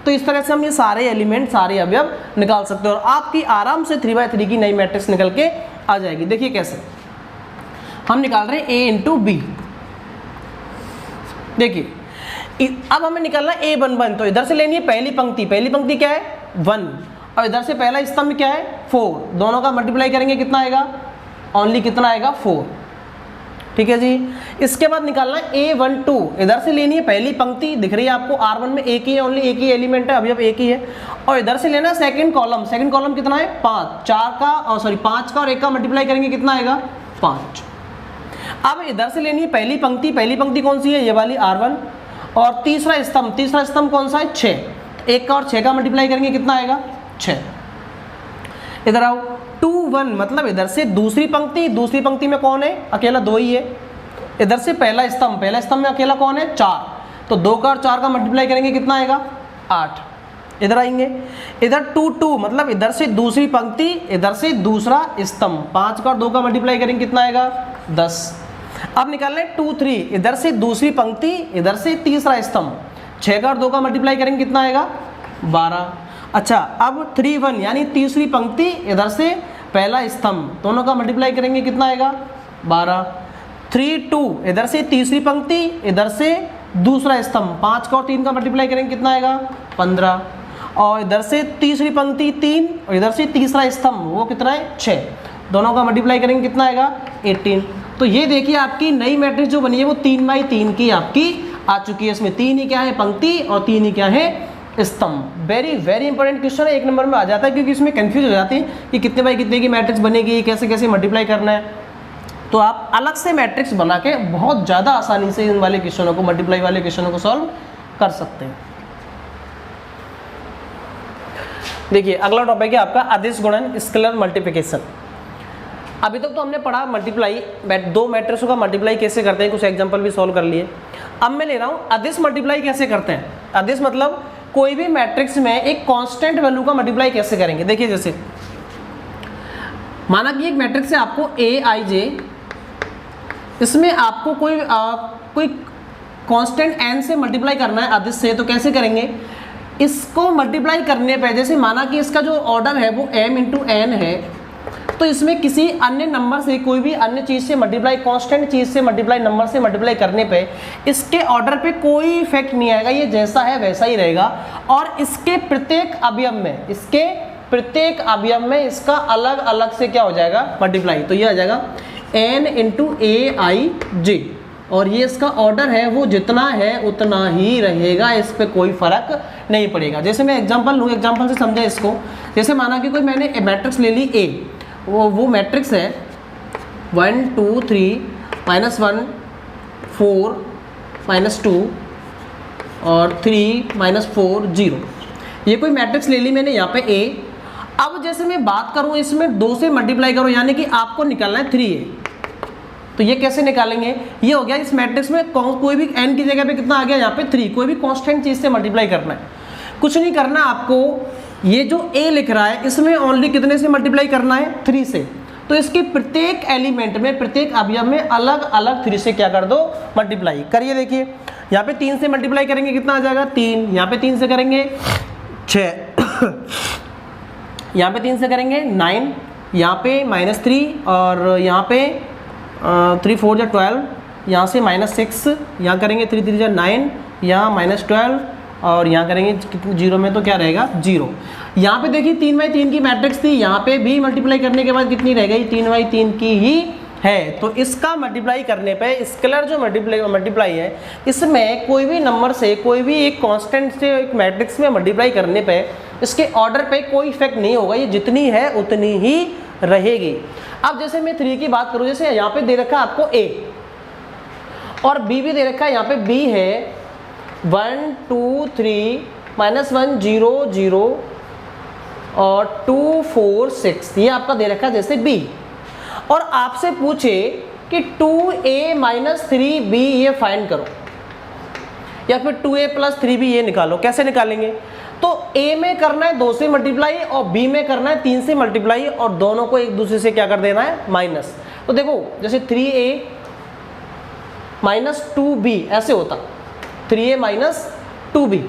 तो इस तरह से हम ये सारे एलिमेंट सारे अवयव निकाल सकते हैं और आपकी आराम से 3/3 की नई मैट्रिक्स निकल के आ जाएगी। देखिए कैसे हम निकाल रहे हैं A इंटू बी। देखिए अब हमें निकालना है A11, तो इधर से लेनी है पहली पंक्ति क्या है 1 और इधर से पहला स्तंभ क्या है 4, दोनों का मल्टीप्लाई करेंगे कितना आएगा ओनली कितना आएगा 4। ठीक है जी। इसके बाद निकालना है A12, इधर से लेनी है पहली पंक्ति, दिख रही है आपको R1 में एक ही है, ओनली एक ही एलिमेंट है, अभी अब एक ही है, और इधर से लेना है सेकंड कॉलम कितना है 5, 5 का और 1 का मल्टीप्लाई करेंगे कितना आएगा 5। अब इधर से लेनी है पहली पंक्ति कौन सी है ये वाली R1 और तीसरा स्तंभ कौन सा है 6, 1 का और 6 का मल्टीप्लाई करेंगे कितना आएगा 6। इधर आओ 2 1, मतलब इधर से दूसरी पंक्ति में कौन है अकेला 2 ही है, इधर से पहला स्तंभ में अकेला कौन है 4, तो 2 का और 4 का मल्टीप्लाई करेंगे कितना आएगा 8। इधर आएंगे, इधर 2 2, मतलब इधर से दूसरी पंक्ति इधर से दूसरा स्तंभ, 5 का और 2 का मल्टीप्लाई करेंगे कितना आएगा 10। अब निकालना है 2 3, इधर से दूसरी पंक्ति इधर से तीसरा स्तंभ, 6 का और 2 का मल्टीप्लाई करेंगे कितना आएगा 12। अच्छा अब 3 1, यानी तीसरी पंक्ति इधर से पहला स्तंभ, दोनों का मल्टीप्लाई करेंगे कितना आएगा 12। 3 2, इधर से तीसरी पंक्ति इधर से दूसरा स्तंभ, 5 का और 3 का मल्टीप्लाई करेंगे कितना आएगा 15, और इधर से तीसरी पंक्ति 3 और इधर से तीसरा स्तंभ वो कितना है 6, दोनों का मल्टीप्लाई करेंगे कितना आएगा 18। तो ये देखिए आपकी नई मैट्रिक्स जो बनी है वो 3/3 की आपकी आ चुकी है। इसमें 3 ही क्या है पंक्ति और 3 ही क्या है स्तंभ। वेरी इंपॉर्टेंट क्वेश्चन है, 1 नंबर में आ जाता है, क्योंकि इसमें कंफ्यूज हो जाती है कि कितने बाई कितने की मैट्रिक्स बनेगी, कैसे मल्टीप्लाई करना है। तो आप अलग से मैट्रिक्स बना के बहुत ज़्यादा आसानी से इन वाले क्वेश्चनों को, मल्टीप्लाई वाले क्वेश्चनों को सॉल्व कर सकते हैं। देखिए अगला टॉपिक है आपका अदिश गुणन स्केलर मल्टीप्लिकेशन। अभी तक तो हमने पढ़ा मल्टीप्लाई, 2 मैट्रिक्सों का मल्टीप्लाई कैसे करते हैं, कुछ एग्जांपल भी सॉल्व कर लिए। अब मैं ले रहा हूँ अदिश मल्टीप्लाई कैसे करते हैं। अदिश मतलब कोई भी मैट्रिक्स में एक कांस्टेंट वैल्यू का मल्टीप्लाई कैसे करेंगे। देखिए जैसे माना कि एक मैट्रिक्स है आपको Aij, इसमें आपको कोई कांस्टेंट n से मल्टीप्लाई करना है अदिश से, तो कैसे करेंगे इसको मल्टीप्लाई करने पे। जैसे माना कि इसका जो ऑर्डर है वो m इंटू n है, तो इसमें किसी अन्य नंबर से, कोई भी अन्य चीज़ से मल्टीप्लाई, कांस्टेंट चीज़ से मल्टीप्लाई, नंबर से मल्टीप्लाई करने पे इसके ऑर्डर पे कोई इफेक्ट नहीं आएगा, ये जैसा है वैसा ही रहेगा। और इसके प्रत्येक अवयव में इसका अलग अलग से क्या हो जाएगा मल्टीप्लाई। तो ये आ जाएगा n इंटू Aij, और ये इसका ऑर्डर है वो जितना है उतना ही रहेगा, इस पर कोई फर्क नहीं पड़ेगा। जैसे मैं एग्जांपल लूँ, एग्जांपल से समझे इसको। जैसे माना कि कोई मैंने मैट्रिक्स ले ली A, वो मैट्रिक्स है 1 2 3 -1 4 -2 और 3 -4 0। ये कोई मैट्रिक्स ले ली मैंने यहाँ पे A। अब जैसे मैं बात करूँ इसमें 2 से मल्टीप्लाई करूँ, यानी कि आपको निकालना है 3A। तो ये कैसे निकालेंगे, ये हो गया इस मैट्रिक्स में कोई भी n की जगह पे कितना आ गया यहाँ पे 3, कोई भी कांस्टेंट चीज से मल्टीप्लाई करना है, कुछ नहीं करना आपको। ये जो a लिख रहा है इसमें ओनली कितने से मल्टीप्लाई करना है, 3 से। तो इसके प्रत्येक एलिमेंट में, प्रत्येक अवयव में अलग अलग 3 से क्या कर दो, मल्टीप्लाई करिए। देखिए यहाँ पे 3 से मल्टीप्लाई करेंगे कितना आ जाएगा 3, यहाँ पे 3 से करेंगे 6, यहाँ पे 3 से करेंगे 9, यहाँ पे -3 और यहाँ पे 3 4 जा 12, यहाँ से -6, यहाँ करेंगे 3 3 जा 9, यहाँ -12 और यहाँ करेंगे 0 में तो क्या रहेगा 0। यहाँ पे देखिए 3/3 की मैट्रिक्स थी, यहाँ पे भी मल्टीप्लाई करने के बाद कितनी रह गई 3/3 की ही है। तो इसका मल्टीप्लाई करने पे स्केलर जो मल्टीप्लाई है इसमें कोई भी नंबर से, कोई भी एक कांस्टेंट से एक मैट्रिक्स में मल्टीप्लाई करने पे इसके ऑर्डर पे कोई इफेक्ट नहीं होगा, ये जितनी है उतनी ही रहेगी। अब जैसे मैं 3 की बात करूँ, जैसे यहाँ पे दे रखा है आपको a और b भी दे रखा है, यहाँ पे b है 1 2 3 -1 0 0 और 2 4 6, ये आपका दे रखा है जैसे b। और आपसे पूछे कि 2a - 3b ये फाइंड करो या फिर 2a + 3b ये निकालो, कैसे निकालेंगे? तो a में करना है 2 से मल्टीप्लाई और b में करना है 3 से मल्टीप्लाई और दोनों को एक दूसरे से क्या कर देना है माइनस। तो देखो जैसे 3a - 2b ऐसे होता, 3a - 2b।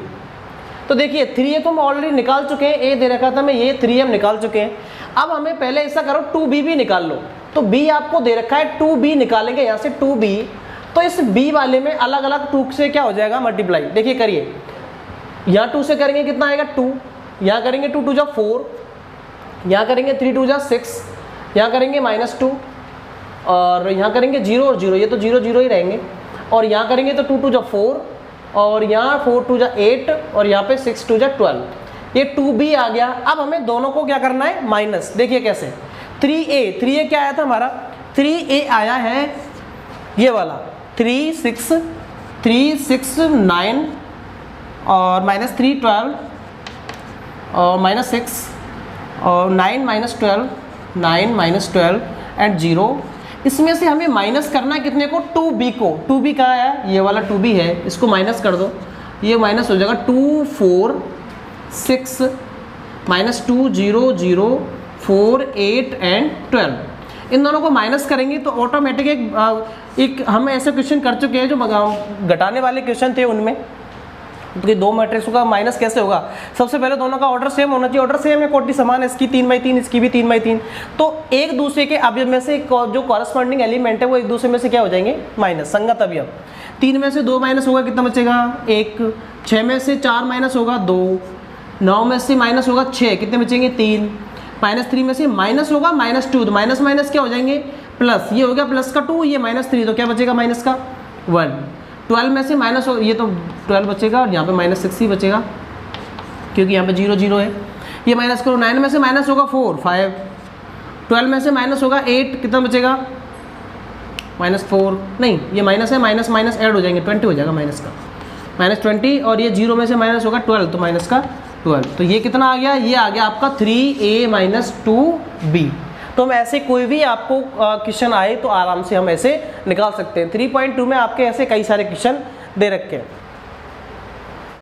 तो देखिए 3a तो हम ऑलरेडी निकाल चुके हैं, a दे रखा था मैं, ये 3a हम निकाल चुके हैं। अब हमें पहले ऐसा करो 2b भी निकाल लो। तो b आपको दे रखा है 2b निकालेंगे, यहाँ से 2b, तो इस b वाले में अलग अलग 2 से क्या हो जाएगा मल्टीप्लाई। देखिए करिए, यहाँ 2 से करेंगे कितना आएगा 2, यहाँ करेंगे 2 2 जा 4, यहाँ करेंगे 3 2 जा 6, यहाँ करेंगे -2 और यहाँ करेंगे 0 और 0, ये तो 0 0 ही रहेंगे। और यहाँ करेंगे तो 2 2 जा 4 और यहाँ 4 2 जा 8 और यहाँ पे 6 2 जा 12, ये 2b आ गया। अब हमें दोनों को क्या करना है माइनस। देखिए कैसे, 3a क्या आया था हमारा, 3a आया है ये वाला 3 6 9 और -3 12 और -6 और 9 12 9 12 एंड 0। इसमें से हमें माइनस करना है कितने को, 2b को। 2b कहाँ है, ये वाला 2b है, इसको माइनस कर दो, ये माइनस हो जाएगा 2 4 6 -2 0 0 4 8 एंड 12। इन दोनों को माइनस करेंगे तो ऑटोमेटिक एक हम ऐसे क्वेश्चन कर चुके हैं जो घटाने वाले क्वेश्चन थे उनमें, तो दो मैट्रिक्सों का माइनस कैसे होगा। सबसे पहले दोनों का ऑर्डर सेम होना चाहिए, ऑर्डर सेम है, कोटि समान है, इसकी 3/3 इसकी भी 3/3, तो एक दूसरे के अवयव में से जो कॉरस्पॉन्डिंग एलिमेंट है वो एक दूसरे में से क्या हो जाएंगे माइनस, संगत अवयव। 3 में से 2 माइनस होगा कितना बचेगा 1, 6 में से 4 माइनस होगा 2, 9 में से माइनस होगा 6, कितने बचेंगे 3, -3 में से माइनस होगा -2, तो माइनस माइनस क्या हो जाएंगे प्लस, ये हो गया प्लस का 2, ये -3, तो क्या बचेगा माइनस का 1। 12 में से माइनस हो, ये तो 12 बचेगा और यहाँ पे -6 ही बचेगा क्योंकि यहाँ पे 0 0 है। ये माइनस करो, 9 में से माइनस होगा 4 5, 12 में से माइनस होगा 8, कितना बचेगा -4, नहीं ये माइनस है, माइनस माइनस ऐड हो जाएंगे 20 हो जाएगा माइनस का -20, और ये 0 में से माइनस होगा 12 तो माइनस का 12, तो ये कितना आ गया, ये आ गया आपका 3a - 2b। तो हम ऐसे कोई भी आपको क्वेश्चन आए तो आराम से हम ऐसे निकाल सकते हैं। 3.2 में आपके ऐसे कई सारे क्वेश्चन दे रखे हैं।